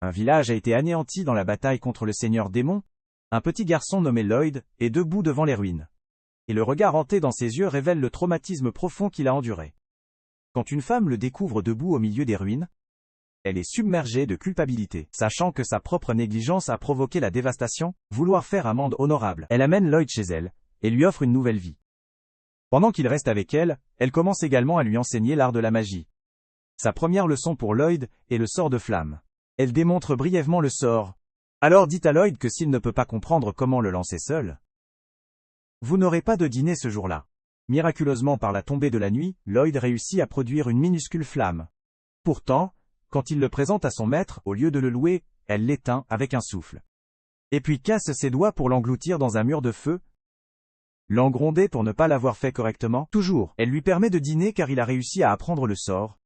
Un village a été anéanti dans la bataille contre le seigneur démon. Un petit garçon nommé Lloyd est debout devant les ruines. Et le regard hanté dans ses yeux révèle le traumatisme profond qu'il a enduré. Quand une femme le découvre debout au milieu des ruines, elle est submergée de culpabilité. Sachant que sa propre négligence a provoqué la dévastation, vouloir faire amende honorable, elle amène Lloyd chez elle, et lui offre une nouvelle vie. Pendant qu'il reste avec elle, elle commence également à lui enseigner l'art de la magie. Sa première leçon pour Lloyd est le sort de flamme. Elle démontre brièvement le sort. Alors dit à Lloyd que s'il ne peut pas comprendre comment le lancer seul, vous n'aurez pas de dîner ce jour-là. Miraculeusement par la tombée de la nuit, Lloyd réussit à produire une minuscule flamme. Pourtant, quand il le présente à son maître, au lieu de le louer, elle l'éteint avec un souffle. Et puis casse ses doigts pour l'engloutir dans un mur de feu. L'engronder pour ne pas l'avoir fait correctement. Toujours, elle lui permet de dîner car il a réussi à apprendre le sort.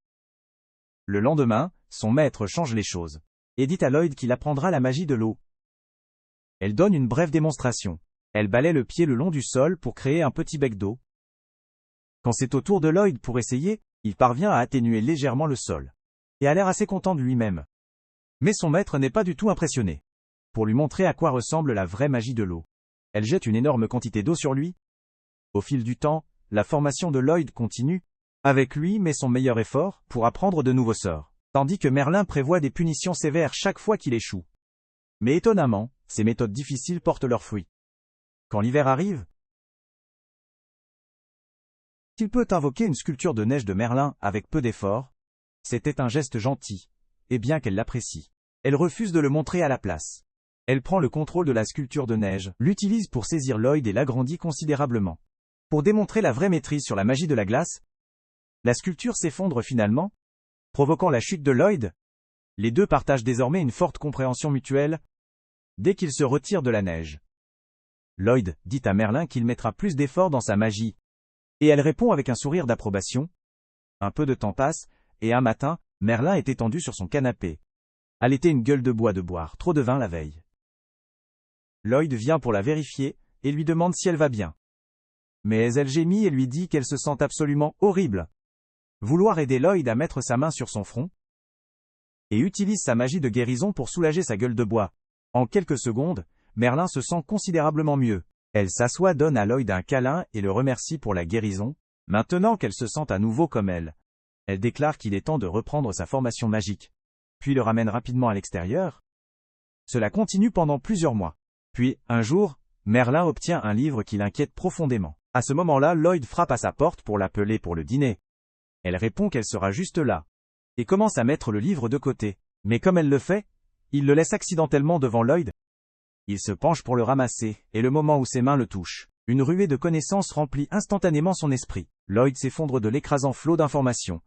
Le lendemain, son maître change les choses, et dit à Lloyd qu'il apprendra la magie de l'eau. Elle donne une brève démonstration. Elle balaie le pied le long du sol pour créer un petit bec d'eau. Quand c'est au tour de Lloyd pour essayer, il parvient à atténuer légèrement le sol, et a l'air assez content de lui-même. Mais son maître n'est pas du tout impressionné. Pour lui montrer à quoi ressemble la vraie magie de l'eau, elle jette une énorme quantité d'eau sur lui. Au fil du temps, la formation de Lloyd continue. Avec lui met son meilleur effort pour apprendre de nouveaux sorts, tandis que Merlin prévoit des punitions sévères chaque fois qu'il échoue. Mais étonnamment, ces méthodes difficiles portent leurs fruits. Quand l'hiver arrive, il peut invoquer une sculpture de neige de Merlin avec peu d'effort. C'était un geste gentil, et bien qu'elle l'apprécie, elle refuse de le montrer à la place. Elle prend le contrôle de la sculpture de neige, l'utilise pour saisir Lloyd et l'agrandit considérablement. Pour démontrer la vraie maîtrise sur la magie de la glace, la sculpture s'effondre finalement, provoquant la chute de Lloyd. Les deux partagent désormais une forte compréhension mutuelle, dès qu'ils se retirent de la neige. Lloyd dit à Merlin qu'il mettra plus d'efforts dans sa magie, et elle répond avec un sourire d'approbation. Un peu de temps passe, et un matin, Merlin est étendu sur son canapé. Allaiter une gueule de bois de boire trop de vin la veille. Lloyd vient pour la vérifier, et lui demande si elle va bien. Mais elle gémit et lui dit qu'elle se sent absolument horrible. Vouloir aider Lloyd à mettre sa main sur son front, et utilise sa magie de guérison pour soulager sa gueule de bois. En quelques secondes, Merlin se sent considérablement mieux. Elle s'assoit, donne à Lloyd un câlin et le remercie pour la guérison. Maintenant qu'elle se sent à nouveau comme elle, elle déclare qu'il est temps de reprendre sa formation magique, puis le ramène rapidement à l'extérieur. Cela continue pendant plusieurs mois. Puis, un jour, Merlin obtient un livre qui l'inquiète profondément. À ce moment-là, Lloyd frappe à sa porte pour l'appeler pour le dîner. Elle répond qu'elle sera juste là, et commence à mettre le livre de côté. Mais comme elle le fait, il le laisse accidentellement devant Lloyd. Il se penche pour le ramasser, et le moment où ses mains le touchent, une ruée de connaissances remplit instantanément son esprit. Lloyd s'effondre de l'écrasant flot d'informations.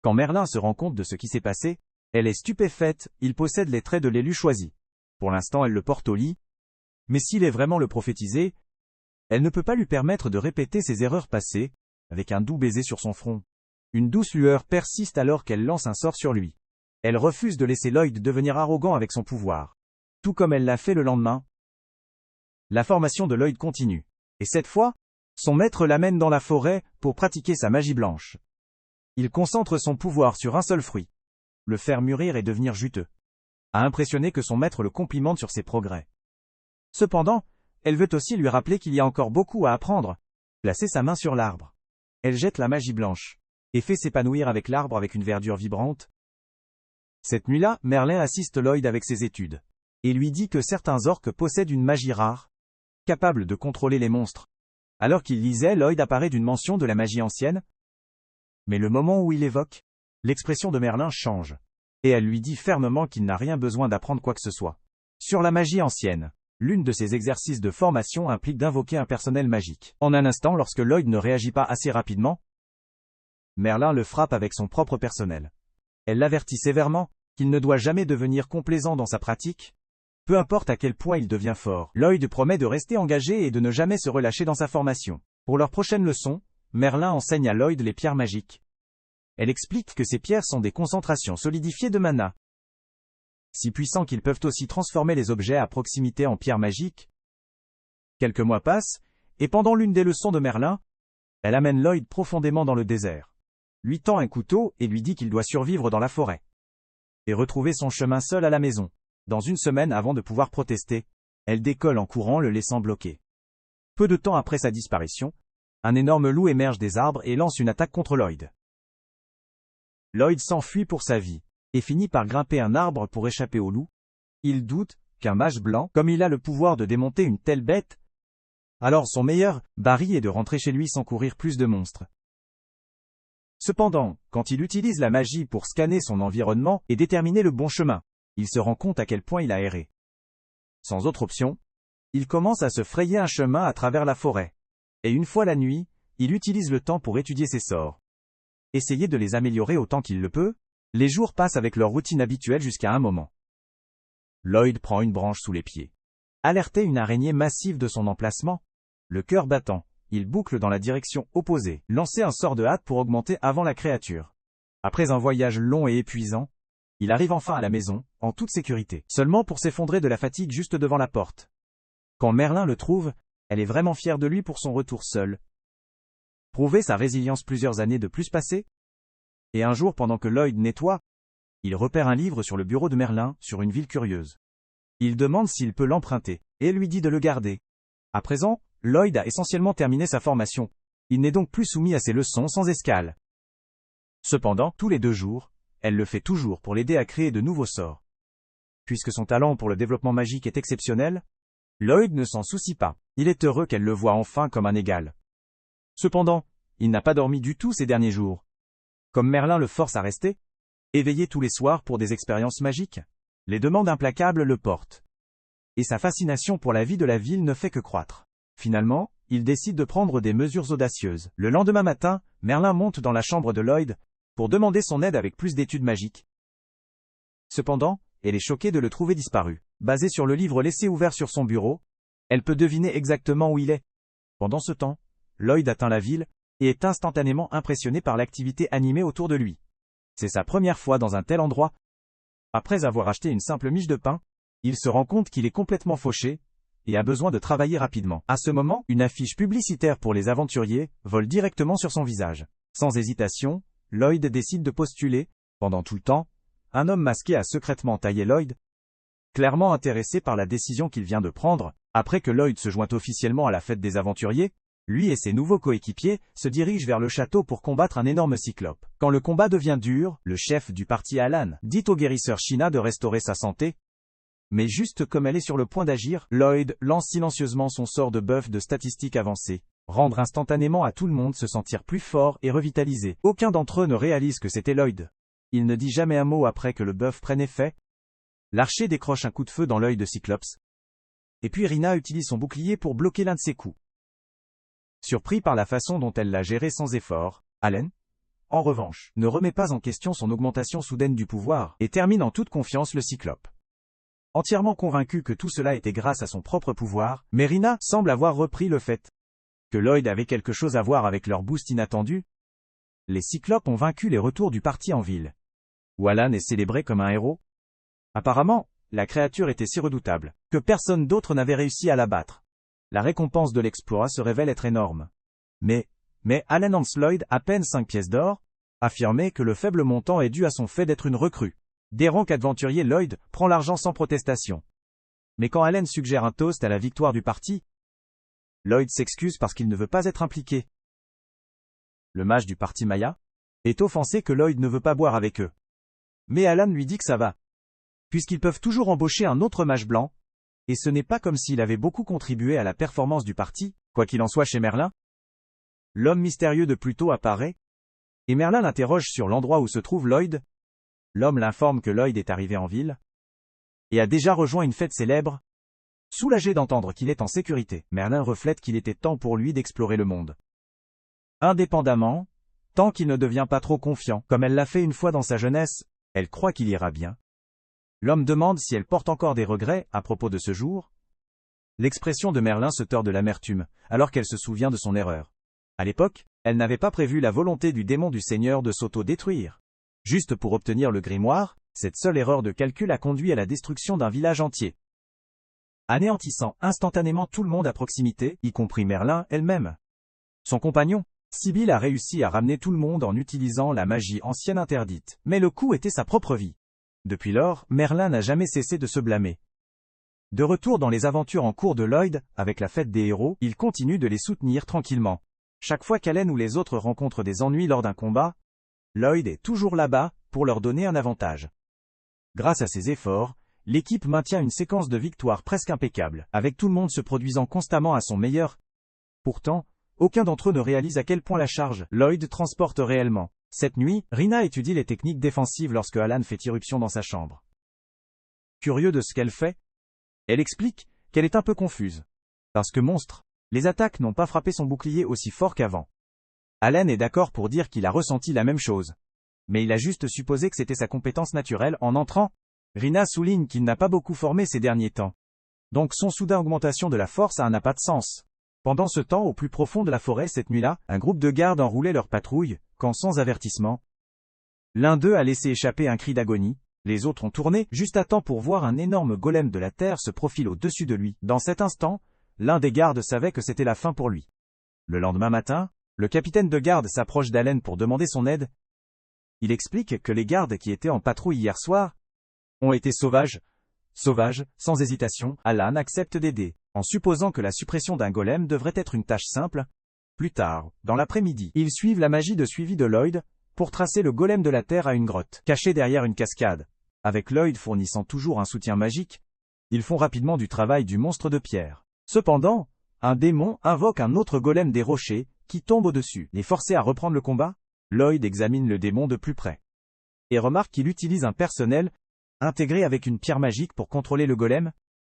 Quand Merlin se rend compte de ce qui s'est passé, elle est stupéfaite, il possède les traits de l'élu choisi. Pour l'instant elle le porte au lit. Mais s'il est vraiment le prophétisé, elle ne peut pas lui permettre de répéter ses erreurs passées, avec un doux baiser sur son front. Une douce lueur persiste alors qu'elle lance un sort sur lui. Elle refuse de laisser Lloyd devenir arrogant avec son pouvoir. Tout comme elle l'a fait le lendemain. La formation de Lloyd continue. Et cette fois, son maître l'amène dans la forêt pour pratiquer sa magie blanche. Il concentre son pouvoir sur un seul fruit. Le faire mûrir et devenir juteux. A impressionné que son maître le complimente sur ses progrès. Cependant, elle veut aussi lui rappeler qu'il y a encore beaucoup à apprendre. Placer sa main sur l'arbre. Elle jette la magie blanche, et fait s'épanouir avec l'arbre avec une verdure vibrante. Cette nuit-là, Merlin assiste Lloyd avec ses études, et lui dit que certains orques possèdent une magie rare, capable de contrôler les monstres. Alors qu'il lisait, Lloyd apparaît d'une mention de la magie ancienne. Mais le moment où il évoque, l'expression de Merlin change, et elle lui dit fermement qu'il n'a rien besoin d'apprendre quoi que ce soit. Sur la magie ancienne, l'une de ses exercices de formation implique d'invoquer un personnel magique. En un instant, lorsque Lloyd ne réagit pas assez rapidement, Merlin le frappe avec son propre personnel. Elle l'avertit sévèrement qu'il ne doit jamais devenir complaisant dans sa pratique, peu importe à quel point il devient fort. Lloyd promet de rester engagé et de ne jamais se relâcher dans sa formation. Pour leur prochaine leçon, Merlin enseigne à Lloyd les pierres magiques. Elle explique que ces pierres sont des concentrations solidifiées de mana, si puissants qu'ils peuvent aussi transformer les objets à proximité en pierres magiques. Quelques mois passent, et pendant l'une des leçons de Merlin, elle amène Lloyd profondément dans le désert, lui tend un couteau et lui dit qu'il doit survivre dans la forêt. et retrouver son chemin seul à la maison. Dans une semaine avant de pouvoir protester, elle décolle en courant, le laissant bloqué. Peu de temps après sa disparition, un énorme loup émerge des arbres et lance une attaque contre Lloyd. Lloyd s'enfuit pour sa vie, et finit par grimper un arbre pour échapper au loup. Il doute qu'un mage blanc, comme il a le pouvoir de démonter une telle bête, alors son meilleur pari est de rentrer chez lui sans courir plus de monstres. Cependant, quand il utilise la magie pour scanner son environnement et déterminer le bon chemin, il se rend compte à quel point il a erré. Sans autre option, il commence à se frayer un chemin à travers la forêt. Et une fois la nuit, il utilise le temps pour étudier ses sorts. Essayer de les améliorer autant qu'il le peut. Les jours passent avec leur routine habituelle jusqu'à un moment. Lloyd prend une branche sous les pieds. Alerté une araignée massive de son emplacement, le cœur battant, il boucle dans la direction opposée, lancer un sort de hâte pour augmenter avant la créature. Après un voyage long et épuisant, il arrive enfin à la maison, en toute sécurité, seulement pour s'effondrer de la fatigue juste devant la porte. Quand Merlin le trouve, elle est vraiment fière de lui pour son retour seul. Prouver sa résilience plusieurs années de plus passées. Et un jour, pendant que Lloyd nettoie, il repère un livre sur le bureau de Merlin, sur une ville curieuse. Il demande s'il peut l'emprunter, et lui dit de le garder. À présent, Lloyd a essentiellement terminé sa formation. Il n'est donc plus soumis à ses leçons sans escale. Cependant, tous les 2 jours, elle le fait toujours pour l'aider à créer de nouveaux sorts. Puisque son talent pour le développement magique est exceptionnel, Lloyd ne s'en soucie pas. Il est heureux qu'elle le voie enfin comme un égal. Cependant, il n'a pas dormi du tout ces derniers jours. Comme Merlin le force à rester, éveillé tous les soirs pour des expériences magiques, les demandes implacables le portent. Et sa fascination pour la vie de la ville ne fait que croître. Finalement, il décide de prendre des mesures audacieuses. Le lendemain matin, Merlin monte dans la chambre de Lloyd pour demander son aide avec plus d'études magiques. Cependant, elle est choquée de le trouver disparu. Basé sur le livre laissé ouvert sur son bureau, elle peut deviner exactement où il est. Pendant ce temps, Lloyd atteint la ville et est instantanément impressionné par l'activité animée autour de lui. C'est sa première fois dans un tel endroit. Après avoir acheté une simple miche de pain, il se rend compte qu'il est complètement fauché et a besoin de travailler rapidement. À ce moment, une affiche publicitaire pour les aventuriers vole directement sur son visage. Sans hésitation, Lloyd décide de postuler. Pendant tout le temps, un homme masqué a secrètement taillé Lloyd. Clairement intéressé par la décision qu'il vient de prendre, après que Lloyd se joint officiellement à la fête des aventuriers, lui et ses nouveaux coéquipiers se dirigent vers le château pour combattre un énorme cyclope. Quand le combat devient dur, le chef du parti Alan dit au guérisseur Sheena de restaurer sa santé. Mais juste comme elle est sur le point d'agir, Lloyd lance silencieusement son sort de buff de statistiques avancées. Rendre instantanément à tout le monde se sentir plus fort et revitalisé. Aucun d'entre eux ne réalise que c'était Lloyd. Il ne dit jamais un mot après que le buff prenne effet. L'archer décroche un coup de feu dans l'œil de Cyclops. Et puis Rina utilise son bouclier pour bloquer l'un de ses coups. Surpris par la façon dont elle l'a géré sans effort, Allen, en revanche, ne remet pas en question son augmentation soudaine du pouvoir, et termine en toute confiance le Cyclope. Entièrement convaincu que tout cela était grâce à son propre pouvoir, mais Rina semble avoir repris le fait que Lloyd avait quelque chose à voir avec leur boost inattendu. Les Cyclopes ont vaincu les retours du parti en ville, où Alan est célébré comme un héros. Apparemment, la créature était si redoutable que personne d'autre n'avait réussi à la battre. La récompense de l'exploit se révèle être énorme. Mais Alan Hans Lloyd, à peine 5 pièces d'or, affirmait que le faible montant est dû à son fait d'être une recrue. Déron qu'aventurier Lloyd prend l'argent sans protestation. Mais quand Allen suggère un toast à la victoire du parti, Lloyd s'excuse parce qu'il ne veut pas être impliqué. Le mage du parti Maya est offensé que Lloyd ne veut pas boire avec eux. Mais Alan lui dit que ça va, puisqu'ils peuvent toujours embaucher un autre mage blanc, et ce n'est pas comme s'il avait beaucoup contribué à la performance du parti, quoi qu'il en soit chez Merlin. L'homme mystérieux de Pluto apparaît, et Merlin l'interroge sur l'endroit où se trouve Lloyd. L'homme l'informe que Lloyd est arrivé en ville, et a déjà rejoint une fête célèbre. Soulagé d'entendre qu'il est en sécurité, Merlin reflète qu'il était temps pour lui d'explorer le monde. Indépendamment, tant qu'il ne devient pas trop confiant, comme elle l'a fait une fois dans sa jeunesse, elle croit qu'il ira bien. L'homme demande si elle porte encore des regrets à propos de ce jour. L'expression de Merlin se tord de l'amertume, alors qu'elle se souvient de son erreur. À l'époque, elle n'avait pas prévu la volonté du démon du Seigneur de s'auto-détruire. Juste pour obtenir le grimoire, cette seule erreur de calcul a conduit à la destruction d'un village entier, anéantissant instantanément tout le monde à proximité, y compris Merlin elle-même. Son compagnon, Sibyl, a réussi à ramener tout le monde en utilisant la magie ancienne interdite, mais le coup était sa propre vie. Depuis lors, Merlin n'a jamais cessé de se blâmer. De retour dans les aventures en cours de Lloyd, avec la fête des héros, il continue de les soutenir tranquillement. Chaque fois qu'Allen ou les autres rencontrent des ennuis lors d'un combat, Lloyd est toujours là-bas, pour leur donner un avantage. Grâce à ses efforts, l'équipe maintient une séquence de victoires presque impeccable, avec tout le monde se produisant constamment à son meilleur. Pourtant, aucun d'entre eux ne réalise à quel point la charge Lloyd transporte réellement. Cette nuit, Rina étudie les techniques défensives lorsque Alan fait irruption dans sa chambre. Curieux de ce qu'elle fait, elle explique qu'elle est un peu confuse. Parce que monstre, les attaques n'ont pas frappé son bouclier aussi fort qu'avant. Alan est d'accord pour dire qu'il a ressenti la même chose. Mais il a juste supposé que c'était sa compétence naturelle en entrant. Rina souligne qu'il n'a pas beaucoup formé ces derniers temps. Donc son soudain augmentation de la force n'a pas de sens. Pendant ce temps, au plus profond de la forêt cette nuit-là, un groupe de gardes enroulait leur patrouille, quand sans avertissement, l'un d'eux a laissé échapper un cri d'agonie, les autres ont tourné, juste à temps pour voir un énorme golem de la terre se profiler au-dessus de lui. Dans cet instant, l'un des gardes savait que c'était la fin pour lui. Le lendemain matin, le capitaine de garde s'approche d'Allen pour demander son aide. Il explique que les gardes qui étaient en patrouille hier soir ont été sauvages. Sans hésitation, Alan accepte d'aider, en supposant que la suppression d'un golem devrait être une tâche simple. Plus tard, dans l'après-midi, ils suivent la magie de suivi de Lloyd, pour tracer le golem de la terre à une grotte, cachée derrière une cascade. Avec Lloyd fournissant toujours un soutien magique, ils font rapidement du travail du monstre de pierre. Cependant, un démon invoque un autre golem des rochers, qui tombe au-dessus. Les forcés à reprendre le combat, Lloyd examine le démon de plus près. Et remarque qu'il utilise un personnel, intégré avec une pierre magique pour contrôler le golem.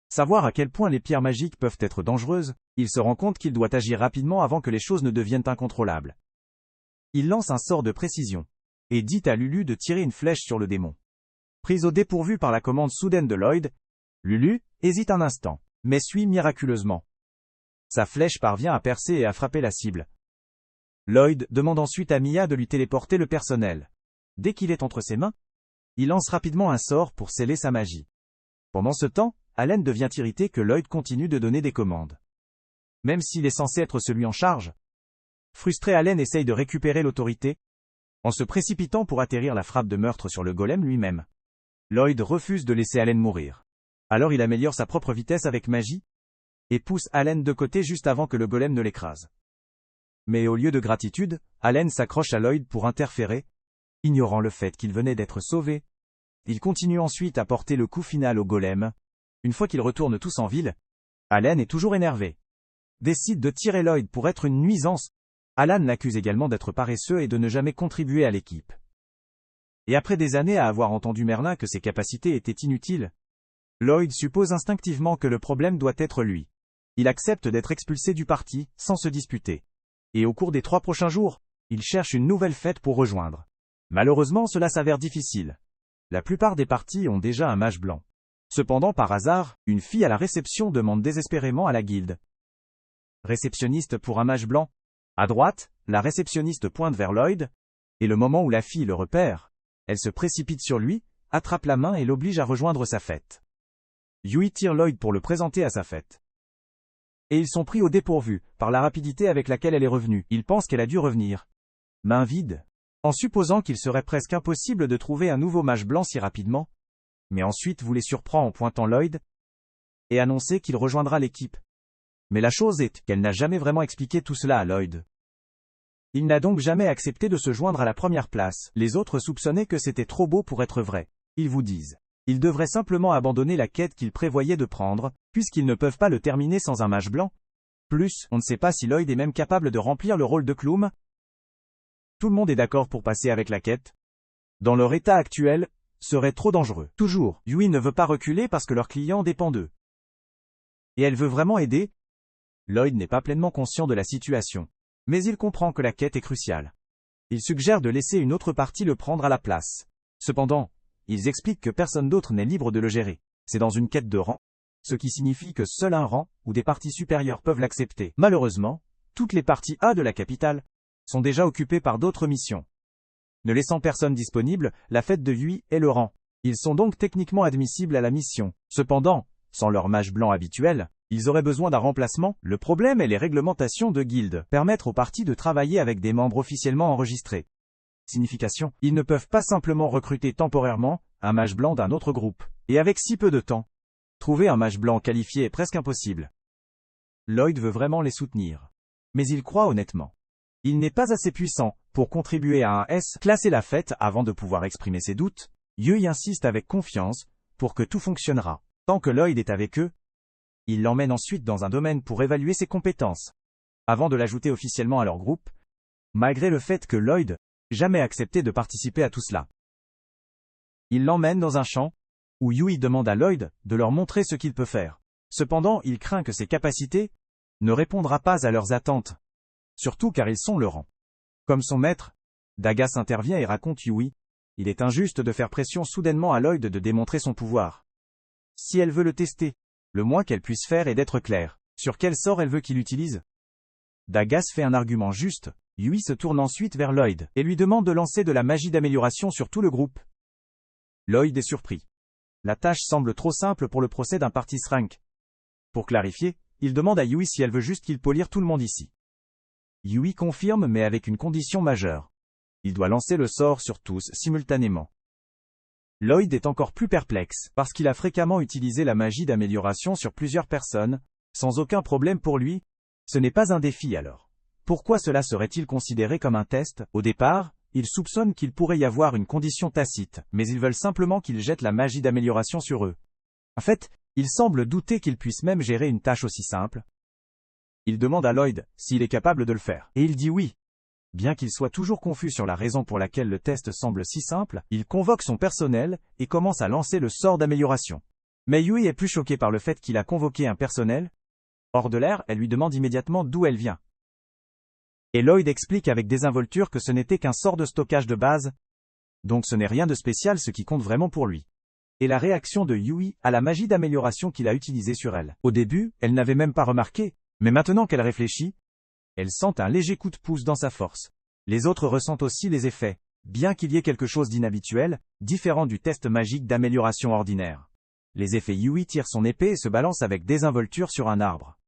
Savoir à quel point les pierres magiques peuvent être dangereuses, il se rend compte qu'il doit agir rapidement avant que les choses ne deviennent incontrôlables. Il lance un sort de précision, et dit à Lulu de tirer une flèche sur le démon. Prise au dépourvu par la commande soudaine de Lloyd, Lulu hésite un instant, mais suit miraculeusement. Sa flèche parvient à percer et à frapper la cible. Lloyd demande ensuite à Mia de lui téléporter le personnel. Dès qu'il est entre ses mains, il lance rapidement un sort pour sceller sa magie. Pendant ce temps, Allen devient irrité que Lloyd continue de donner des commandes. Même s'il est censé être celui en charge. Frustré, Allen essaye de récupérer l'autorité, en se précipitant pour atterrir la frappe de meurtre sur le golem lui-même. Lloyd refuse de laisser Allen mourir. Alors il améliore sa propre vitesse avec magie, et pousse Allen de côté juste avant que le golem ne l'écrase. Mais au lieu de gratitude, Allen s'accroche à Lloyd pour interférer, ignorant le fait qu'il venait d'être sauvé. Il continue ensuite à porter le coup final au golem. Une fois qu'ils retournent tous en ville, Allen est toujours énervé. Décide de tirer Lloyd pour être une nuisance. Alan l'accuse également d'être paresseux et de ne jamais contribuer à l'équipe. Et après des années à avoir entendu Merlin que ses capacités étaient inutiles, Lloyd suppose instinctivement que le problème doit être lui. Il accepte d'être expulsé du parti, sans se disputer. Et au cours des 3 prochains jours, il cherche une nouvelle fête pour rejoindre. Malheureusement, cela s'avère difficile. La plupart des partis ont déjà un mage blanc. Cependant, par hasard, une fille à la réception demande désespérément à la guilde. Réceptionniste pour un mage blanc. À droite, la réceptionniste pointe vers Lloyd, et le moment où la fille le repère, elle se précipite sur lui, attrape la main et l'oblige à rejoindre sa fête. Yui tire Lloyd pour le présenter à sa fête. Et ils sont pris au dépourvu, par la rapidité avec laquelle elle est revenue. Ils pensent qu'elle a dû revenir main vide, en supposant qu'il serait presque impossible de trouver un nouveau mage blanc si rapidement. Mais ensuite vous les surprend en pointant Lloyd, et annoncer qu'il rejoindra l'équipe. Mais la chose est qu'elle n'a jamais vraiment expliqué tout cela à Lloyd. Il n'a donc jamais accepté de se joindre à la première place. Les autres soupçonnaient que c'était trop beau pour être vrai. Ils vous disent. Ils devraient simplement abandonner la quête qu'ils prévoyaient de prendre, puisqu'ils ne peuvent pas le terminer sans un mage blanc. Plus, on ne sait pas si Lloyd est même capable de remplir le rôle de Clum. Tout le monde est d'accord pour passer avec la quête. Dans leur état actuel, serait trop dangereux. Toujours, Yui ne veut pas reculer parce que leur client dépend d'eux. Et elle veut vraiment aider. Lloyd n'est pas pleinement conscient de la situation, mais il comprend que la quête est cruciale. Il suggère de laisser une autre partie le prendre à la place. Cependant, ils expliquent que personne d'autre n'est libre de le gérer. C'est dans une quête de rang, ce qui signifie que seul un rang, ou des parties supérieures peuvent l'accepter. Malheureusement, toutes les parties A de la capitale sont déjà occupées par d'autres missions. Ne laissant personne disponible, la fête de Yui est le rang. Ils sont donc techniquement admissibles à la mission. Cependant, sans leur mage blanc habituel, ils auraient besoin d'un remplacement. Le problème est les réglementations de guilde. Permettre aux partis de travailler avec des membres officiellement enregistrés. Signification, ils ne peuvent pas simplement recruter temporairement un mage blanc d'un autre groupe. Et avec si peu de temps, trouver un mage blanc qualifié est presque impossible. Lloyd veut vraiment les soutenir. Mais il croit honnêtement. Il n'est pas assez puissant pour contribuer à un S. Classer la fête avant de pouvoir exprimer ses doutes. Yui insiste avec confiance pour que tout fonctionnera. Tant que Lloyd est avec eux, il l'emmène ensuite dans un domaine pour évaluer ses compétences. Avant de l'ajouter officiellement à leur groupe, malgré le fait que Lloyd jamais accepté de participer à tout cela. Il l'emmène dans un champ, où Yui demande à Lloyd de leur montrer ce qu'il peut faire. Cependant, il craint que ses capacités ne répondra pas à leurs attentes. Surtout car ils sont le rang. Comme son maître, Dagas intervient et raconte Yui. Il est injuste de faire pression soudainement à Lloyd de démontrer son pouvoir. Si elle veut le tester, le moins qu'elle puisse faire est d'être claire sur quel sort elle veut qu'il utilise. Dagas fait un argument juste. Yui se tourne ensuite vers Lloyd et lui demande de lancer de la magie d'amélioration sur tout le groupe. Lloyd est surpris. La tâche semble trop simple pour le procès d'un party rank. Pour clarifier, il demande à Yui si elle veut juste qu'il polir tout le monde ici. Yui confirme mais avec une condition majeure. Il doit lancer le sort sur tous simultanément. Lloyd est encore plus perplexe, parce qu'il a fréquemment utilisé la magie d'amélioration sur plusieurs personnes, sans aucun problème pour lui. Ce n'est pas un défi alors. Pourquoi cela serait-il considéré comme un test? Au départ, ils soupçonnent qu'il pourrait y avoir une condition tacite, mais ils veulent simplement qu'il jette la magie d'amélioration sur eux. En fait, ils semblent douter qu'il puisse même gérer une tâche aussi simple. Il demande à Lloyd s'il est capable de le faire, et il dit oui. Bien qu'il soit toujours confus sur la raison pour laquelle le test semble si simple, il convoque son personnel et commence à lancer le sort d'amélioration. Mais Yui est plus choqué par le fait qu'il a convoqué un personnel. Hors de l'air, elle lui demande immédiatement d'où elle vient. Et Lloyd explique avec désinvolture que ce n'était qu'un sort de stockage de base. Donc ce n'est rien de spécial, ce qui compte vraiment pour lui. Et la réaction de Yui à la magie d'amélioration qu'il a utilisée sur elle. Au début, elle n'avait même pas remarqué, mais maintenant qu'elle réfléchit, elle sent un léger coup de pouce dans sa force. Les autres ressentent aussi les effets, bien qu'il y ait quelque chose d'inhabituel, différent du test magique d'amélioration ordinaire. Les effets. Yui tire son épée et se balance avec désinvolture sur un arbre.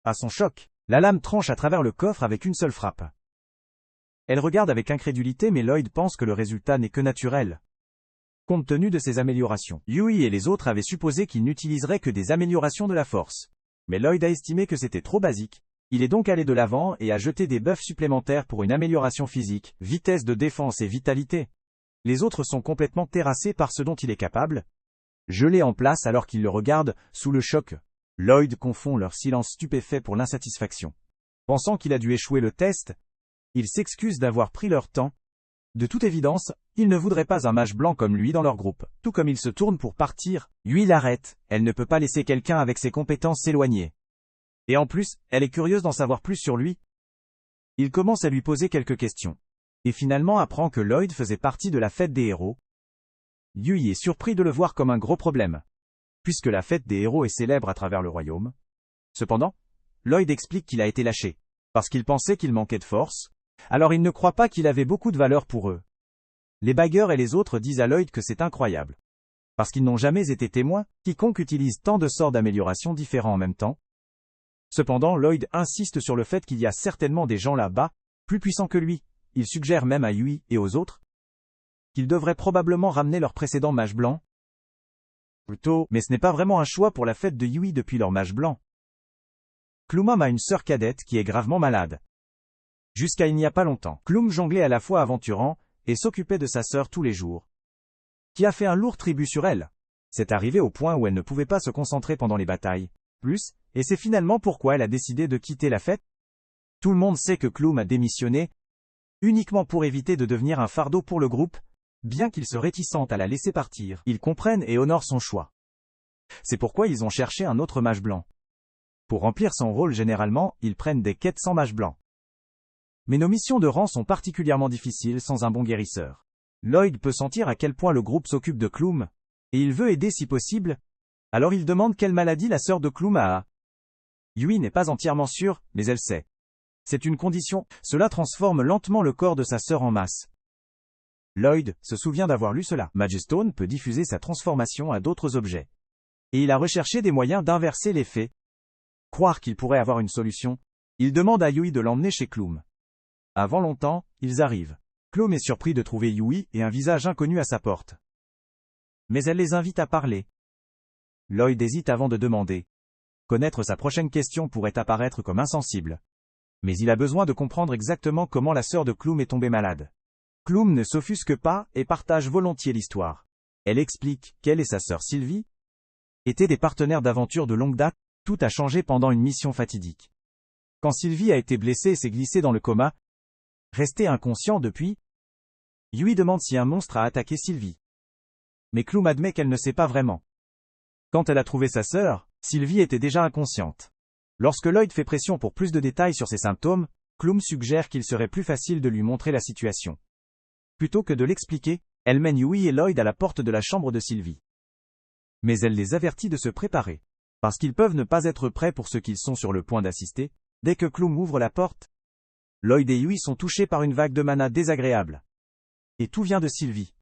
À son choc, la lame tranche à travers le coffre avec une seule frappe. Elle regarde avec incrédulité mais Lloyd pense que le résultat n'est que naturel. Compte tenu de ses améliorations, Yui et les autres avaient supposé qu'il n'utiliserait que des améliorations de la force. Mais Lloyd a estimé que c'était trop basique. Il est donc allé de l'avant et a jeté des buffs supplémentaires pour une amélioration physique, vitesse de défense et vitalité. Les autres sont complètement terrassés par ce dont il est capable. Gelés en place alors qu'ils le regardent, sous le choc. Lloyd confond leur silence stupéfait pour l'insatisfaction. Pensant qu'il a dû échouer le test, il s'excuse d'avoir pris leur temps. De toute évidence, il ne voudrait pas un mage blanc comme lui dans leur groupe. Tout comme il se tourne pour partir, Yui l'arrête. Elle ne peut pas laisser quelqu'un avec ses compétences s'éloigner. Et en plus, elle est curieuse d'en savoir plus sur lui. Il commence à lui poser quelques questions. Et finalement apprend que Lloyd faisait partie de la fête des héros. Yui est surpris de le voir comme un gros problème, puisque la fête des héros est célèbre à travers le royaume. Cependant, Lloyd explique qu'il a été lâché, parce qu'il pensait qu'il manquait de force, alors il ne croit pas qu'il avait beaucoup de valeur pour eux. Les bagueurs et les autres disent à Lloyd que c'est incroyable, parce qu'ils n'ont jamais été témoins, quiconque utilise tant de sorts d'amélioration différents en même temps. Cependant, Lloyd insiste sur le fait qu'il y a certainement des gens là-bas, plus puissants que lui. Il suggère même à Yui et aux autres qu'ils devraient probablement ramener leur précédent mage blanc. Plutôt, mais ce n'est pas vraiment un choix pour la fête de Yui depuis leur mage blanc. Klum a une sœur cadette qui est gravement malade. Jusqu'à il n'y a pas longtemps, Klum jonglait à la fois aventurant et s'occupait de sa sœur tous les jours, qui a fait un lourd tribut sur elle. C'est arrivé au point où elle ne pouvait pas se concentrer pendant les batailles. Et c'est finalement pourquoi elle a décidé de quitter la fête. Tout le monde sait que Klum a démissionné, uniquement pour éviter de devenir un fardeau pour le groupe, bien qu'ils soient réticents à la laisser partir. Ils comprennent et honorent son choix. C'est pourquoi ils ont cherché un autre mage blanc. Pour remplir son rôle généralement, ils prennent des quêtes sans mage blanc. Mais nos missions de rang sont particulièrement difficiles sans un bon guérisseur. Lloyd peut sentir à quel point le groupe s'occupe de Klum, et il veut aider si possible. Alors il demande quelle maladie la sœur de Klum a. Yui n'est pas entièrement sûre, mais elle sait. C'est une condition, cela transforme lentement le corps de sa sœur en masse. Lloyd se souvient d'avoir lu cela. Magestone peut diffuser sa transformation à d'autres objets. Et il a recherché des moyens d'inverser l'effet. Croire qu'il pourrait avoir une solution, il demande à Yui de l'emmener chez Klum. Avant longtemps, ils arrivent. Klum est surpris de trouver Yui et un visage inconnu à sa porte. mais elle les invite à parler. Lloyd hésite avant de demander. Connaître sa prochaine question pourrait apparaître comme insensible. Mais il a besoin de comprendre exactement comment la sœur de Klum est tombée malade. Klum ne s'offusque pas et partage volontiers l'histoire. Elle explique qu'elle et sa sœur Sylvie étaient des partenaires d'aventure de longue date, tout a changé pendant une mission fatidique. Quand Sylvie a été blessée et s'est glissée dans le coma, restée inconscient depuis, Yui demande si un monstre a attaqué Sylvie. Mais Klum admet qu'elle ne sait pas vraiment. Quand elle a trouvé sa sœur, Sylvie était déjà inconsciente. Lorsque Lloyd fait pression pour plus de détails sur ses symptômes, Klum suggère qu'il serait plus facile de lui montrer la situation. Plutôt que de l'expliquer, elle mène Yui et Lloyd à la porte de la chambre de Sylvie. Mais elle les avertit de se préparer. Parce qu'ils peuvent ne pas être prêts pour ce qu'ils sont sur le point d'assister, dès que Klum ouvre la porte, Lloyd et Yui sont touchés par une vague de mana désagréable. Et tout vient de Sylvie.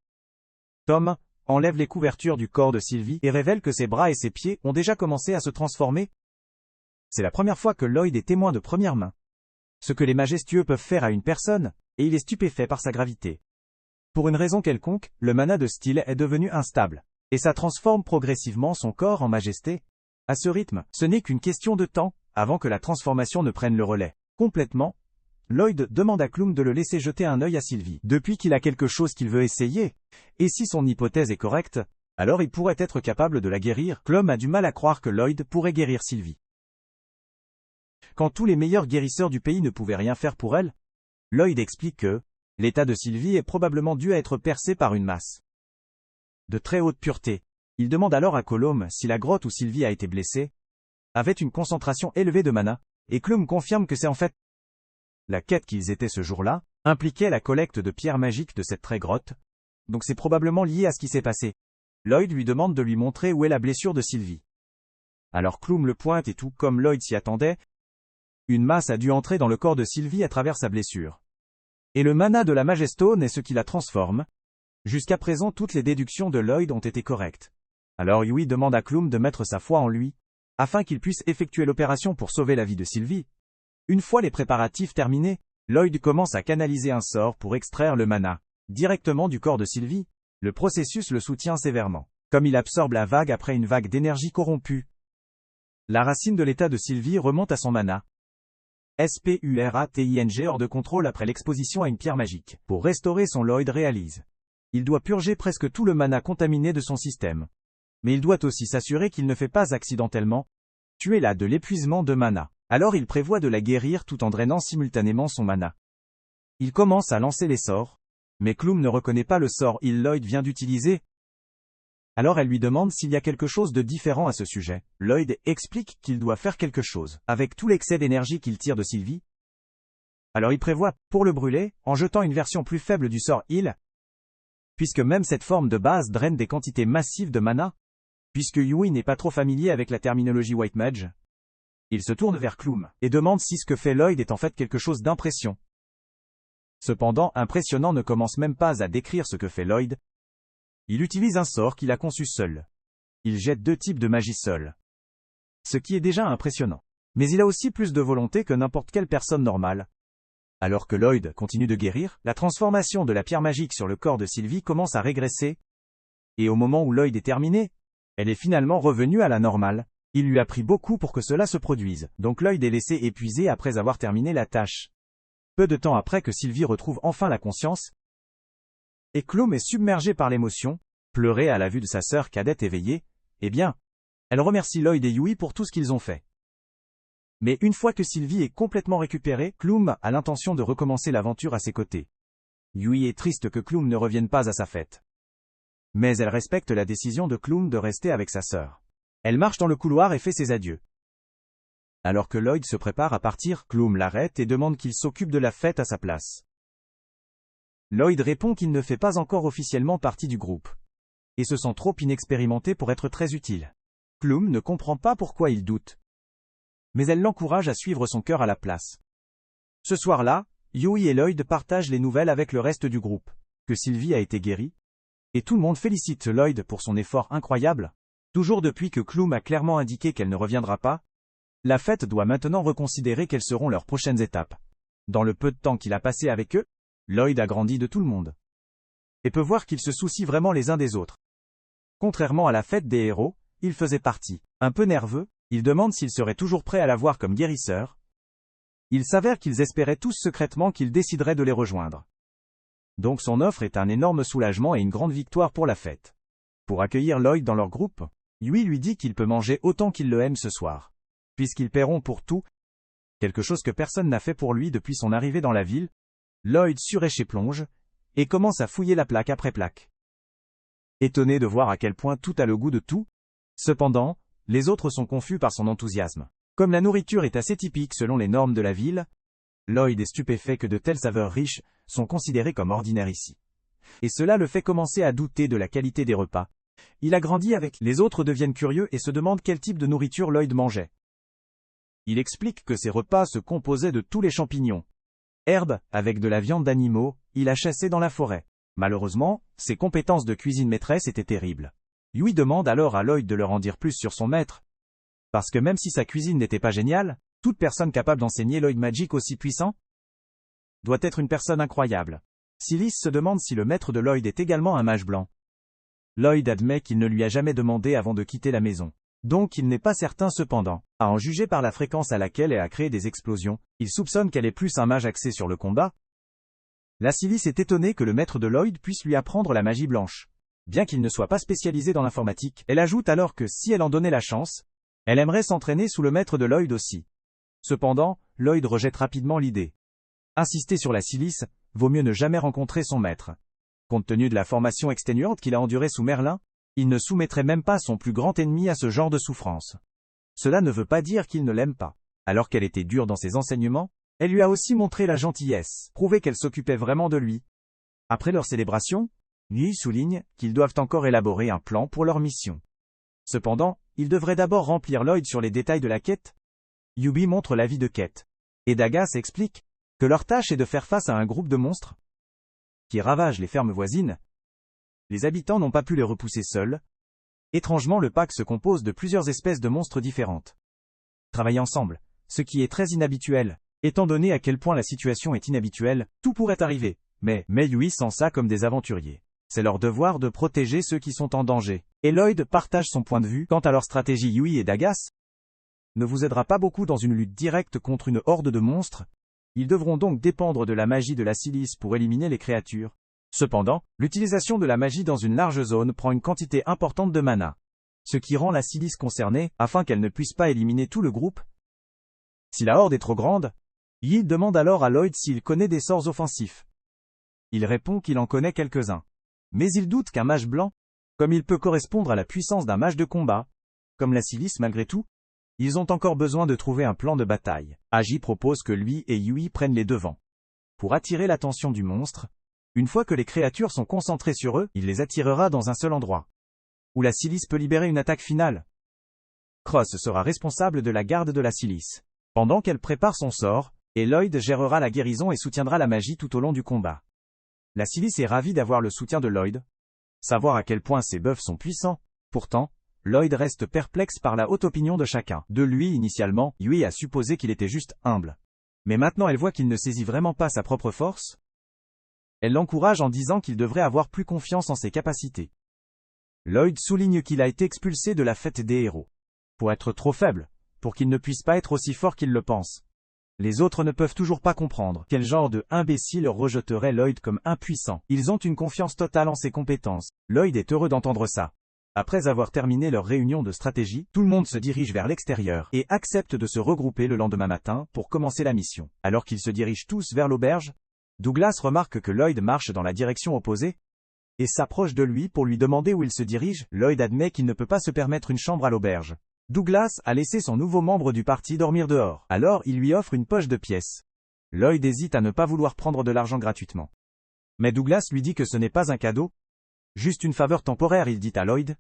Tom enlève les couvertures du corps de Sylvie et révèle que ses bras et ses pieds ont déjà commencé à se transformer. C'est la première fois que Lloyd est témoin de première main. Ce que les majestueux peuvent faire à une personne, et il est stupéfait par sa gravité. Pour une raison quelconque, le mana de style est devenu instable, et ça transforme progressivement son corps en majesté. À ce rythme, ce n'est qu'une question de temps, avant que la transformation ne prenne le relais. Complètement, Lloyd demande à Klum de le laisser jeter un œil à Sylvie. Depuis qu'il a quelque chose qu'il veut essayer, et si son hypothèse est correcte, alors il pourrait être capable de la guérir. Klum a du mal à croire que Lloyd pourrait guérir Sylvie. Quand tous les meilleurs guérisseurs du pays ne pouvaient rien faire pour elle, Lloyd explique que l'état de Sylvie est probablement dû à être percé par une masse de très haute pureté. Il demande alors à Klum si la grotte où Sylvie a été blessée avait une concentration élevée de mana, et Klum confirme que c'est en fait la quête qu'ils étaient ce jour-là, impliquait la collecte de pierres magiques de cette très grotte, donc c'est probablement lié à ce qui s'est passé. Lloyd lui demande de lui montrer où est la blessure de Sylvie. Alors Klum le pointe et tout comme Lloyd s'y attendait, une masse a dû entrer dans le corps de Sylvie à travers sa blessure. Et le mana de la Majestone est ce qui la transforme. Jusqu'à présent toutes les déductions de Lloyd ont été correctes. Alors Yui demande à Klum de mettre sa foi en lui, afin qu'il puisse effectuer l'opération pour sauver la vie de Sylvie. Une fois les préparatifs terminés, Lloyd commence à canaliser un sort pour extraire le mana, directement du corps de Sylvie. Le processus le soutient sévèrement, comme il absorbe la vague après une vague d'énergie corrompue. La racine de l'état de Sylvie remonte à son mana. Spurating hors de contrôle après l'exposition à une pierre magique. Pour restaurer son Lloyd réalise. Il doit purger presque tout le mana contaminé de son système. Mais il doit aussi s'assurer qu'il ne fait pas accidentellement tuer là de l'épuisement de mana. Alors il prévoit de la guérir tout en drainant simultanément son mana. Il commence à lancer les sorts, mais Klum ne reconnaît pas le sort Lloyd vient d'utiliser. Alors elle lui demande s'il y a quelque chose de différent à ce sujet. Lloyd explique qu'il doit faire quelque chose, avec tout l'excès d'énergie qu'il tire de Sylvie. Alors il prévoit, pour le brûler, en jetant une version plus faible du sort Heal, puisque même cette forme de base draine des quantités massives de mana. Puisque Yui n'est pas trop familier avec la terminologie White Mage, il se tourne vers Klum, et demande si ce que fait Lloyd est en fait quelque chose d'impression. Cependant, impressionnant ne commence même pas à décrire ce que fait Lloyd. Il utilise un sort qu'il a conçu seul. Il jette 2 types de magie seul. Ce qui est déjà impressionnant. Mais il a aussi plus de volonté que n'importe quelle personne normale. Alors que Lloyd continue de guérir, la transformation de la pierre magique sur le corps de Sylvie commence à régresser. Et au moment où Lloyd est terminé, elle est finalement revenue à la normale. Il lui a pris beaucoup pour que cela se produise, donc Lloyd est laissé épuisé après avoir terminé la tâche. Peu de temps après que Sylvie retrouve enfin la conscience, et Klum est submergé par l'émotion, pleurer à la vue de sa sœur cadette éveillée, eh bien, elle remercie Lloyd et Yui pour tout ce qu'ils ont fait. Mais une fois que Sylvie est complètement récupérée, Klum a l'intention de recommencer l'aventure à ses côtés. Yui est triste que Klum ne revienne pas à sa fête. Mais elle respecte la décision de Klum de rester avec sa sœur. Elle marche dans le couloir et fait ses adieux. Alors que Lloyd se prépare à partir, Klum l'arrête et demande qu'il s'occupe de la fête à sa place. Lloyd répond qu'il ne fait pas encore officiellement partie du groupe, et se sent trop inexpérimenté pour être très utile. Klum ne comprend pas pourquoi il doute. Mais elle l'encourage à suivre son cœur à la place. Ce soir-là, Yui et Lloyd partagent les nouvelles avec le reste du groupe, que Sylvie a été guérie, et tout le monde félicite Lloyd pour son effort incroyable. Toujours depuis que Klum a clairement indiqué qu'elle ne reviendra pas, la fête doit maintenant reconsidérer quelles seront leurs prochaines étapes. Dans le peu de temps qu'il a passé avec eux, Lloyd a grandi de tout le monde. Et peut voir qu'ils se soucient vraiment les uns des autres. Contrairement à la fête des héros, il faisait partie. Un peu nerveux, il demande s'il serait toujours prêt à la voir comme guérisseur. Il s'avère qu'ils espéraient tous secrètement qu'il déciderait de les rejoindre. Donc son offre est un énorme soulagement et une grande victoire pour la fête. Pour accueillir Lloyd dans leur groupe, Yui lui dit qu'il peut manger autant qu'il le aime ce soir. Puisqu'ils paieront pour tout, quelque chose que personne n'a fait pour lui depuis son arrivée dans la ville, Lloyd suréchelonge et commence à fouiller la plaque après plaque. Étonné de voir à quel point tout a le goût de tout, cependant, les autres sont confus par son enthousiasme. Comme la nourriture est assez typique selon les normes de la ville, Lloyd est stupéfait que de telles saveurs riches sont considérées comme ordinaires ici. Et cela le fait commencer à douter de la qualité des repas. Il a grandi avec, les autres deviennent curieux et se demandent quel type de nourriture Lloyd mangeait. Il explique que ses repas se composaient de tous les champignons, herbes, avec de la viande d'animaux, il a chassé dans la forêt. Malheureusement, ses compétences de cuisine maîtresse étaient terribles. Yui demande alors à Lloyd de leur en dire plus sur son maître. Parce que même si sa cuisine n'était pas géniale, toute personne capable d'enseigner Lloyd Magic aussi puissant doit être une personne incroyable. Silis se demande si le maître de Lloyd est également un mage blanc. Lloyd admet qu'il ne lui a jamais demandé avant de quitter la maison. Donc il n'est pas certain cependant. À en juger par la fréquence à laquelle elle a créé des explosions, il soupçonne qu'elle est plus un mage axé sur le combat. La Silis est étonnée que le maître de Lloyd puisse lui apprendre la magie blanche. Bien qu'il ne soit pas spécialisé dans l'informatique, elle ajoute alors que si elle en donnait la chance, elle aimerait s'entraîner sous le maître de Lloyd aussi. Cependant, Lloyd rejette rapidement l'idée. Insister sur la Silis, vaut mieux ne jamais rencontrer son maître. Compte tenu de la formation exténuante qu'il a endurée sous Merlin, il ne soumettrait même pas son plus grand ennemi à ce genre de souffrance. Cela ne veut pas dire qu'il ne l'aime pas. Alors qu'elle était dure dans ses enseignements, elle lui a aussi montré la gentillesse, prouvé qu'elle s'occupait vraiment de lui. Après leur célébration, Yui souligne qu'ils doivent encore élaborer un plan pour leur mission. Cependant, ils devraient d'abord remplir Lloyd sur les détails de la quête. Yui montre l'avis de quête. Et Dagas explique que leur tâche est de faire face à un groupe de monstres qui ravagent les fermes voisines. Les habitants n'ont pas pu les repousser seuls. Étrangement, le pack se compose de plusieurs espèces de monstres différentes. Travailler ensemble, ce qui est très inhabituel. Étant donné à quel point la situation est inhabituelle, tout pourrait arriver. Mais Yui sent ça comme des aventuriers. C'est leur devoir de protéger ceux qui sont en danger. Et Lloyd partage son point de vue quant à leur stratégie. Yui et Dagas ne vous aidera pas beaucoup dans une lutte directe contre une horde de monstres. Ils devront donc dépendre de la magie de la Silis pour éliminer les créatures. Cependant, l'utilisation de la magie dans une large zone prend une quantité importante de mana. Ce qui rend la Silis concernée, afin qu'elle ne puisse pas éliminer tout le groupe. Si la horde est trop grande, Yi demande alors à Lloyd s'il connaît des sorts offensifs. Il répond qu'il en connaît quelques-uns. Mais il doute qu'un mage blanc, comme il peut correspondre à la puissance d'un mage de combat, comme la Silis malgré tout, ils ont encore besoin de trouver un plan de bataille. Agi propose que lui et Yui prennent les devants. Pour attirer l'attention du monstre, une fois que les créatures sont concentrées sur eux, il les attirera dans un seul endroit, où la Silis peut libérer une attaque finale. Cross sera responsable de la garde de la Silis, pendant qu'elle prépare son sort, et Lloyd gérera la guérison et soutiendra la magie tout au long du combat. La Silis est ravie d'avoir le soutien de Lloyd. Savoir à quel point ses buffs sont puissants. Pourtant, Lloyd reste perplexe par la haute opinion de chacun. De lui initialement, Yui a supposé qu'il était juste humble. Mais maintenant elle voit qu'il ne saisit vraiment pas sa propre force. Elle l'encourage en disant qu'il devrait avoir plus confiance en ses capacités. Lloyd souligne qu'il a été expulsé de la fête des héros. Pour être trop faible, pour qu'il ne puisse pas être aussi fort qu'il le pense. Les autres ne peuvent toujours pas comprendre quel genre de imbécile rejetterait Lloyd comme impuissant. Ils ont une confiance totale en ses compétences. Lloyd est heureux d'entendre ça. Après avoir terminé leur réunion de stratégie, tout le monde se dirige vers l'extérieur et accepte de se regrouper le lendemain matin pour commencer la mission. Alors qu'ils se dirigent tous vers l'auberge, Douglas remarque que Lloyd marche dans la direction opposée et s'approche de lui pour lui demander où il se dirige. Lloyd admet qu'il ne peut pas se permettre une chambre à l'auberge. Douglas a laissé son nouveau membre du parti dormir dehors. Alors il lui offre une poche de pièces. Lloyd hésite à ne pas vouloir prendre de l'argent gratuitement. Mais Douglas lui dit que ce n'est pas un cadeau, juste une faveur temporaire. Il dit à Lloyd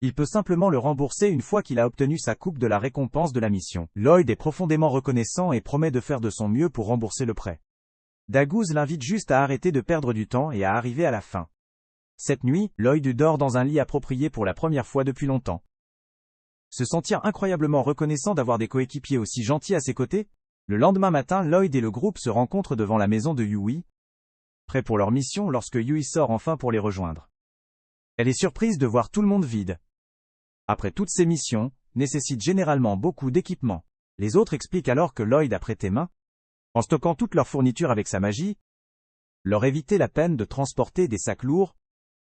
il peut simplement le rembourser une fois qu'il a obtenu sa coupe de la récompense de la mission. Lloyd est profondément reconnaissant et promet de faire de son mieux pour rembourser le prêt. Dagouz l'invite juste à arrêter de perdre du temps et à arriver à la fin. Cette nuit, Lloyd dort dans un lit approprié pour la première fois depuis longtemps. Se sentir incroyablement reconnaissant d'avoir des coéquipiers aussi gentils à ses côtés. Le lendemain matin, Lloyd et le groupe se rencontrent devant la maison de Yui, prêts pour leur mission lorsque Yui sort enfin pour les rejoindre. Elle est surprise de voir tout le monde vide. Après toutes ces missions, nécessitent généralement beaucoup d'équipement. Les autres expliquent alors que Lloyd a prêté main, en stockant toute leur fourniture avec sa magie, leur éviter la peine de transporter des sacs lourds.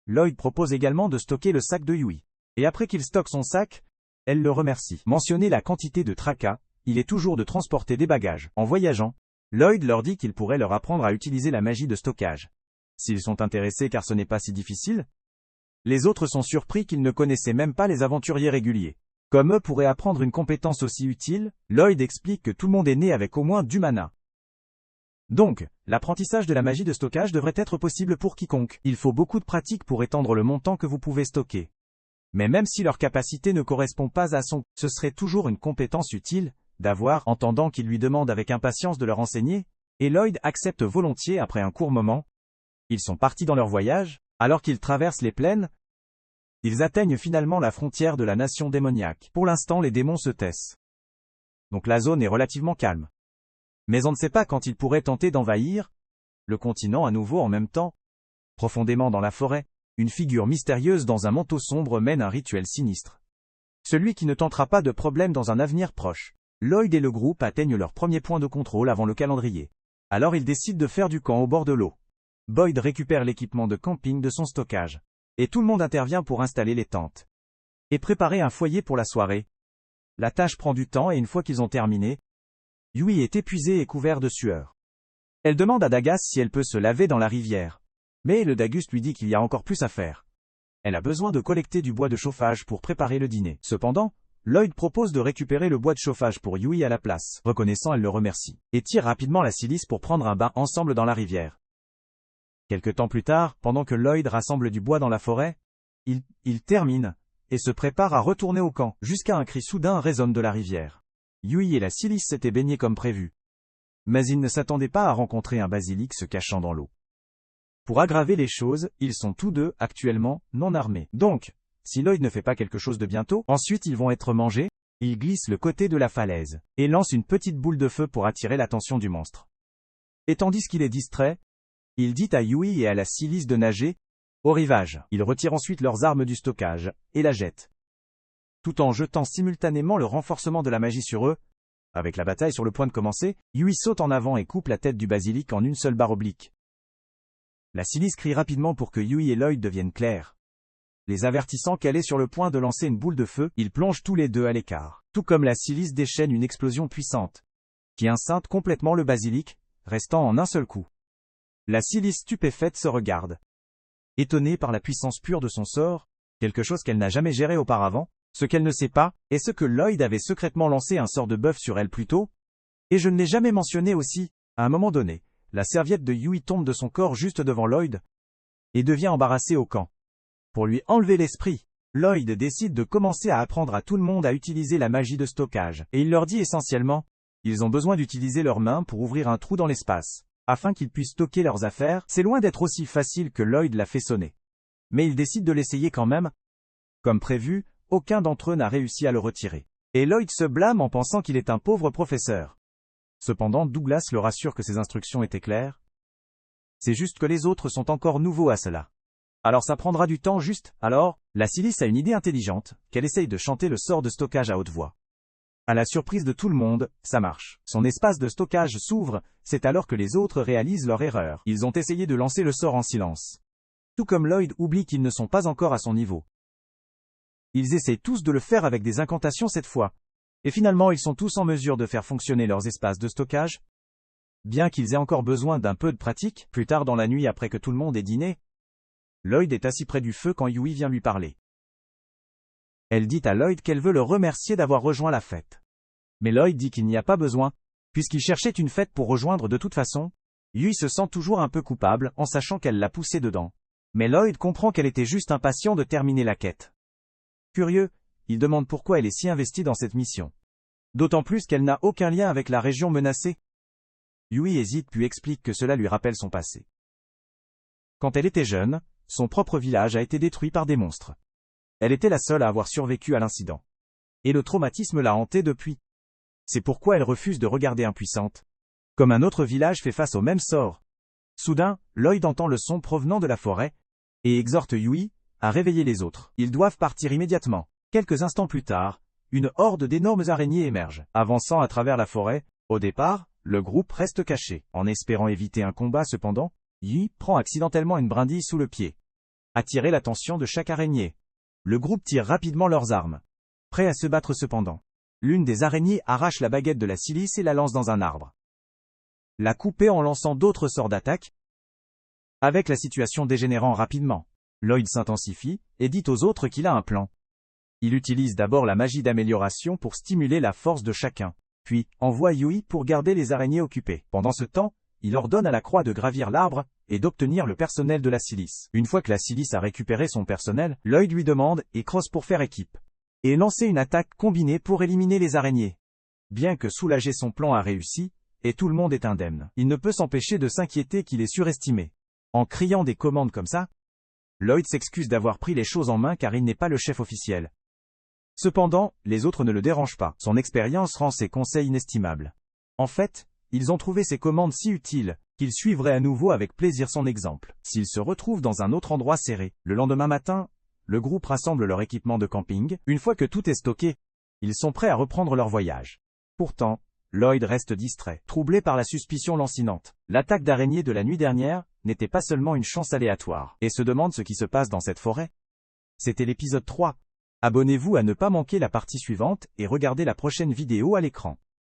Lloyd propose également de stocker le sac de Yui. Et après qu'il stocke son sac, elle le remercie. Mentionner la quantité de tracas, il est toujours de transporter des bagages. En voyageant, Lloyd leur dit qu'il pourrait leur apprendre à utiliser la magie de stockage. S'ils sont intéressés car ce n'est pas si difficile. Les autres sont surpris qu'ils ne connaissaient même pas les aventuriers réguliers. Comme eux pourraient apprendre une compétence aussi utile, Lloyd explique que tout le monde est né avec au moins du mana. Donc, l'apprentissage de la magie de stockage devrait être possible pour quiconque. Il faut beaucoup de pratique pour étendre le montant que vous pouvez stocker. Mais même si leur capacité ne correspond pas à son, ce serait toujours une compétence utile d'avoir, entendant qu'il lui demande avec impatience de leur enseigner, et Lloyd accepte volontiers après un court moment. Ils sont partis dans leur voyage, alors qu'ils traversent les plaines. Ils atteignent finalement la frontière de la nation démoniaque. Pour l'instant, les démons se taisent. Donc la zone est relativement calme. Mais on ne sait pas quand ils pourraient tenter d'envahir le continent à nouveau en même temps. Profondément dans la forêt, une figure mystérieuse dans un manteau sombre mène un rituel sinistre. Celui qui ne tentera pas de problème dans un avenir proche. Lloyd et le groupe atteignent leur premier point de contrôle avant le calendrier. Alors ils décident de faire du camp au bord de l'eau. Boyd récupère l'équipement de camping de son stockage. Et tout le monde intervient pour installer les tentes. Et préparer un foyer pour la soirée. La tâche prend du temps et une fois qu'ils ont terminé, Yui est épuisée et couvert de sueur. Elle demande à Dagas si elle peut se laver dans la rivière. Mais le Dagus lui dit qu'il y a encore plus à faire. Elle a besoin de collecter du bois de chauffage pour préparer le dîner. Cependant, Lloyd propose de récupérer le bois de chauffage pour Yui à la place. Reconnaissant, elle le remercie. Et tire rapidement la Silice pour prendre un bain ensemble dans la rivière. Quelque temps plus tard, pendant que Lloyd rassemble du bois dans la forêt, il termine, et se prépare à retourner au camp, jusqu'à un cri soudain résonne de la rivière. Yui et la Silice s'étaient baignés comme prévu. Mais ils ne s'attendaient pas à rencontrer un basilic se cachant dans l'eau. Pour aggraver les choses, ils sont tous deux, actuellement, non armés. Donc, si Lloyd ne fait pas quelque chose de bientôt, ensuite ils vont être mangés, il glisse le côté de la falaise, et lance une petite boule de feu pour attirer l'attention du monstre. Et tandis qu'il est distrait, il dit à Yui et à la Silice de nager au rivage. Ils retirent ensuite leurs armes du stockage, et la jettent. Tout en jetant simultanément le renforcement de la magie sur eux. Avec la bataille sur le point de commencer, Yui saute en avant et coupe la tête du basilic en une seule barre oblique. La Silice crie rapidement pour que Yui et Lloyd deviennent clairs. Les avertissant qu'elle est sur le point de lancer une boule de feu, ils plongent tous les deux à l'écart. Tout comme la Silice déchaîne une explosion puissante, qui incinte complètement le basilic, restant en un seul coup. La Silice stupéfaite se regarde. Étonnée par la puissance pure de son sort, quelque chose qu'elle n'a jamais géré auparavant, ce qu'elle ne sait pas, est ce que Lloyd avait secrètement lancé un sort de bœuf sur elle plus tôt. Et je ne l'ai jamais mentionné aussi, à un moment donné, la serviette de Yui tombe de son corps juste devant Lloyd, et devient embarrassée au camp. Pour lui enlever l'esprit, Lloyd décide de commencer à apprendre à tout le monde à utiliser la magie de stockage, et il leur dit essentiellement, ils ont besoin d'utiliser leurs mains pour ouvrir un trou dans l'espace, afin qu'ils puissent stocker leurs affaires. C'est loin d'être aussi facile que Lloyd l'a fait sonner. Mais ils décident de l'essayer quand même. Comme prévu, aucun d'entre eux n'a réussi à le retirer. Et Lloyd se blâme en pensant qu'il est un pauvre professeur. Cependant, Douglas le rassure que ses instructions étaient claires. C'est juste que les autres sont encore nouveaux à cela. Alors ça prendra du temps juste. Alors, la Silice a une idée intelligente, qu'elle essaye de chanter le sort de stockage à haute voix. À la surprise de tout le monde, ça marche. Son espace de stockage s'ouvre, c'est alors que les autres réalisent leur erreur. Ils ont essayé de lancer le sort en silence. Tout comme Lloyd oublie qu'ils ne sont pas encore à son niveau. Ils essaient tous de le faire avec des incantations cette fois. Et finalement ils sont tous en mesure de faire fonctionner leurs espaces de stockage. Bien qu'ils aient encore besoin d'un peu de pratique, plus tard dans la nuit après que tout le monde ait dîné, Lloyd est assis près du feu quand Yui vient lui parler. Elle dit à Lloyd qu'elle veut le remercier d'avoir rejoint la fête. Mais Lloyd dit qu'il n'y a pas besoin, puisqu'il cherchait une fête pour rejoindre de toute façon. Yui se sent toujours un peu coupable en sachant qu'elle l'a poussé dedans. Mais Lloyd comprend qu'elle était juste impatient de terminer la quête. Curieux, il demande pourquoi elle est si investie dans cette mission. D'autant plus qu'elle n'a aucun lien avec la région menacée. Yui hésite puis explique que cela lui rappelle son passé. Quand elle était jeune, son propre village a été détruit par des monstres. Elle était la seule à avoir survécu à l'incident. Et le traumatisme l'a hantée depuis. C'est pourquoi elle refuse de regarder impuissante. Comme un autre village fait face au même sort. Soudain, Lloyd entend le son provenant de la forêt, et exhorte Yui, à réveiller les autres. Ils doivent partir immédiatement. Quelques instants plus tard, une horde d'énormes araignées émerge. Avançant à travers la forêt, au départ, le groupe reste caché. En espérant éviter un combat cependant, Yi prend accidentellement une brindille sous le pied. Attirer l'attention de chaque araignée. Le groupe tire rapidement leurs armes. Prêt à se battre cependant. L'une des araignées arrache la baguette de la silice et la lance dans un arbre. La couper en lançant d'autres sorts d'attaque. Avec la situation dégénérant rapidement, Lloyd s'intensifie et dit aux autres qu'il a un plan. Il utilise d'abord la magie d'amélioration pour stimuler la force de chacun, puis envoie Yui pour garder les araignées occupées. Pendant ce temps, il ordonne à la croix de gravir l'arbre et d'obtenir le personnel de la silice. Une fois que la silice a récupéré son personnel, Lloyd lui demande et crosse pour faire équipe. Et lancer une attaque combinée pour éliminer les araignées. Bien que soulager son plan a réussi, et tout le monde est indemne, il ne peut s'empêcher de s'inquiéter qu'il est surestimé. En criant des commandes comme ça, Lloyd s'excuse d'avoir pris les choses en main car il n'est pas le chef officiel. Cependant, les autres ne le dérangent pas. Son expérience rend ses conseils inestimables. En fait, ils ont trouvé ses commandes si utiles, qu'ils suivraient à nouveau avec plaisir son exemple. S'ils se retrouvent dans un autre endroit serré, le lendemain matin, le groupe rassemble leur équipement de camping. Une fois que tout est stocké, ils sont prêts à reprendre leur voyage. Pourtant, Lloyd reste distrait, troublé par la suspicion lancinante. L'attaque d'araignées de la nuit dernière n'était pas seulement une chance aléatoire, et se demande ce qui se passe dans cette forêt. C'était l'épisode 3. Abonnez-vous à ne pas manquer la partie suivante et regardez la prochaine vidéo à l'écran.